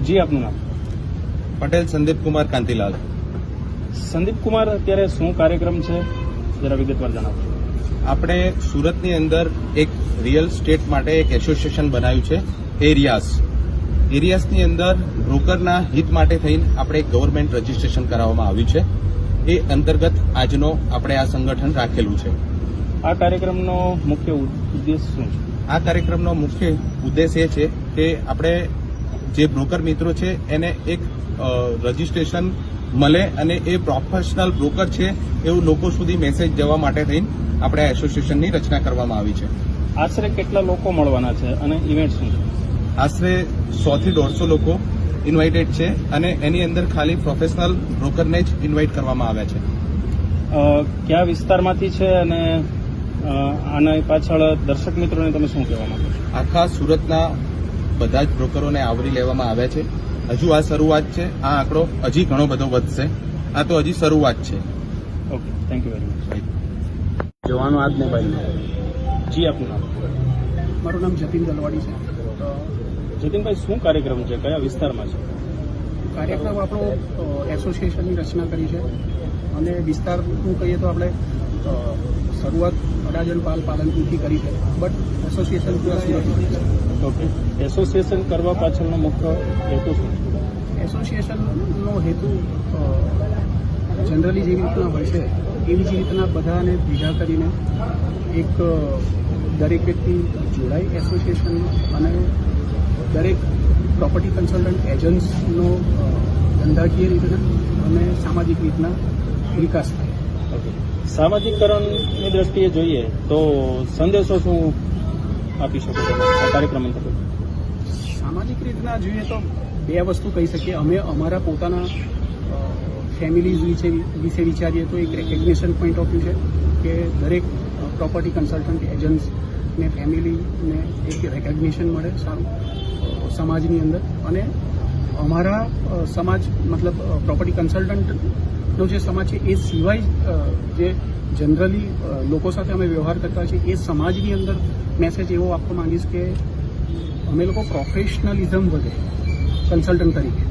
જી, આપનું નામ? પટેલ સંદીપ કુમાર કાંતિલાલ. સંદીપ કુમાર, અત્યારે શું કાર્યક્રમ છે, જરા વિગતવાર જણાવો. આપણે સુરતની અંદર એક રિયલ સ્ટેટ માટે એક એસોસિએશન બનાવ્યું છે, એરિયાસની અંદર બ્રોકરના હિત માટે થઈને આપણે એક ગવર્મેન્ટ રજીસ્ટ્રેશન કરાવવામાં આવ્યું છે. એ અંતર્ગત આજનો આપણે આ સંગઠન રાખેલું છે. આ કાર્યક્રમનો મુખ્ય ઉદ્દેશ શું છે? આ કાર્યક્રમનો મુખ્ય ઉદ્દેશ એ છે કે આપણે જે બ્રોકર મિત્રો છે એને એક રજીસ્ટ્રેશન મળે અને એ પ્રોફેશનલ બ્રોકર છે એવું લોકો સુધી મેસેજ જવા માટે થઈને આપણે આ એસોસિએશનની રચના કરવામાં આવી છે. આશરે કેટલા લોકો મળવાના છે અને ઇવેન્ટ શું છે? આશરે 100 થી 150 લોકો ઇન્વાઇટેડ છે અને એની અંદર ખાલી પ્રોફેશનલ બ્રોકરને જ ઇન્વાઇટ કરવામાં આવ્યા છે. કયા વિસ્તારમાંથી છે અને આના પાછળ દર્શક મિત્રોને તમે શું કહેવા માંગો છો? આખા સુરતના બધા જ બ્રોકરોને આવરી લેવામાં આવ્યા છે. હજુ આ શરૂઆત છે. આ આંકડો હજી ઘણો બધો વધશે. આ તો હજી શરૂઆત છે. Okay, thank you very much. જોવાનું આજને ભાઈ. જી, આપનું નામ? મારું નામ જતીન દલવાડી છે. જતીનભાઈ, શું કાર્યક્રમ છે, કયા વિસ્તારમાં છે? કાર્યક્રમ આપણો એસોસિએશનની રચના કરી છે અને વિસ્તારનું કહીએ તો આપણે શરૂઆત અડાજણ પાલનપુરથી કરી છે, બટ એસોસિએશન પૂરા સુરતમાં છે. ઓકે, એસોસિએશન કરવા પાછળનો મુખ્ય હેતુ શું છે? એસોસિએશનનો હેતુ જનરલી જેવી રીતના હોય છે એવી જ રીતના બધાને ભેગા કરીને એક દરેક વ્યક્તિ જોડાય એસોસિએશનમાં અને દરેક પ્રોપર્ટી કન્સલ્ટન્ટ એજન્ટ્સનો ધંધાકીય રીતના અને સામાજિક રીતના વિકાસ થાય. ઓકે, સામાજિકકરણની દ્રષ્ટિએ જોઈએ તો સંદેશો શું આપી શકો છો આ કાર્યક્રમ અંતર્ગત? સામાજિક રીતના જોઈએ તો બે વસ્તુ કહી શકીએ. અમે અમારા પોતાના ફેમિલીઝ વિશે વિચારીએ તો એક રેકગ્નિશન પોઈન્ટ ઓફ વ્યૂ છે કે દરેક પ્રોપર્ટી કન્સલ્ટન્ટ એજન્ટ્સને ફેમિલીને એક રેકગ્નિશન મળે સારું સમાજની અંદર. અને અમારા સમાજ મતલબ પ્રોપર્ટી કન્સલ્ટન્ટનો જે સમાજ છે એ સિવાય જે જનરલી લોકો સાથે અમે વ્યવહાર કરતા છીએ એ સમાજની અંદર મેસેજ એવો આપવા માંગીશ કે અમે લોકો પ્રોફેશનલિઝમ વધે કન્સલ્ટન્ટ તરીકે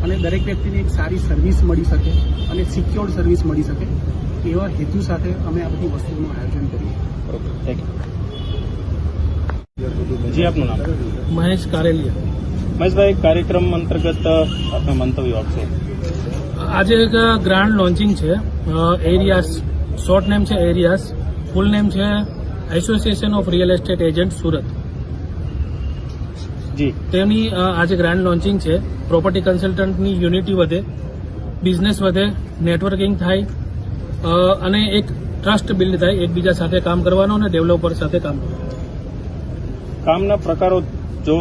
અને દરેક વ્યક્તિને એક સારી સર્વિસ મળી શકે અને સિક્યોર્ડ સર્વિસ મળી શકે એવા હેતુ સાથે અમે આ બધી વસ્તુનું આયોજન કરીએ. Okay, thank you. જી, આપનું નામ? મહેશ કારેલિયા. મહેશભાઈ, કાર્યક્રમ અંતર્ગત આપના મંતવ્યો આપશો. આજે એક ગ્રાન્ડ લોન્ચિંગ છે. એરિયાસ, શોર્ટ નેમ છે એરિયાસ, ફૂલ નેમ છે association of real estate agent Surat. જી, તેની આજે ગ્રાન્ડ લોન્ચિંગ છે. પ્રોપર્ટી કન્સલ્ટન્ટની યુનિટી વધે, બિઝનેસ વધે, નેટવર્કિંગ થાય અને એક ટ્રસ્ટ બિલ્ડ થાય એકબીજા સાથે કામ કરવાનો અને ડેવલપર સાથે કામ કરવાનું. કામના પ્રકારો જો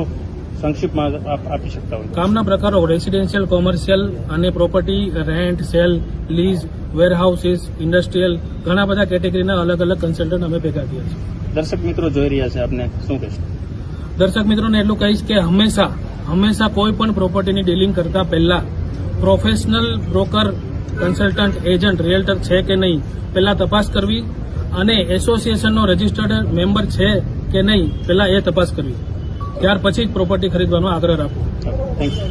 સંક્ષિપ્તમાં આપી શકતા હોય? કામના પ્રકારો રેસિડેન્શિયલ, કોમર્શિયલ અને property, rent, sale, lease, warehouses, industrial, ઘણા બધા કેટેગરીના અલગ અલગ કન્સલ્ટન્ટ અમે ભેગા થયા છીએ. દર્શક મિત્રો જોઈ રહ્યા છે, આપને શું કહેશો? દર્શક મિત્રોને એટલું કહીશ કે હંમેશા કોઈ પણ પ્રોપર્ટીની ડીલિંગ કરતા પહેલા પ્રોફેશનલ બ્રોકર, કન્સલ્ટન્ટ, એજન્ટ, રિયલ્ટર છે કે નહીં પહેલા તપાસ કરવી અને એસોસિએશનનો રજીસ્ટર્ડ મેમ્બર છે કે નહીં પહેલા એ તપાસ કરવી. ત્યાર પછી જ પ્રોપર્ટી ખરીદવાનો આગ્રહ રાખવો. Thank you.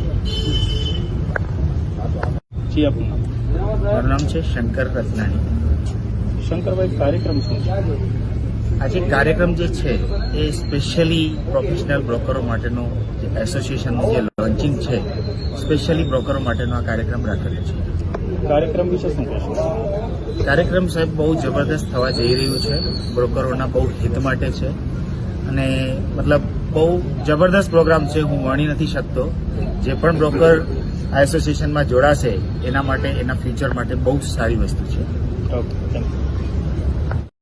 જી, આપનું નામ? મારું નામ છે શંકર રત્નાણી. શંકરભાઈ, કાર્યક્રમ શું છે? આજે કાર્યક્રમ જે છે એ સ્પેશિયલી પ્રોફેશનલ બ્રોકરો માટેનો જે એસોસિએશનનું જે લોન્ચિંગ છે સ્પેશિયલી બ્રોકરો માટેનો આ કાર્યક્રમ રાખેલો છે. કાર્યક્રમ વિશે શું કહેશો? કાર્યક્રમ સાહેબ બહુ જબરદસ્ત થવા જઈ રહ્યું છે. બ્રોકરોના બહુ હિત માટે છે અને મતલબ બહુ જબરદસ્ત પ્રોગ્રામ છે. હું વર્ણી નથી શકતો. જે પણ બ્રોકર આ એસોસિએશનમાં જોડાશે એના માટે, એના ફ્યુચર માટે બહુ સારી વસ્તુ છે. Okay, thank you.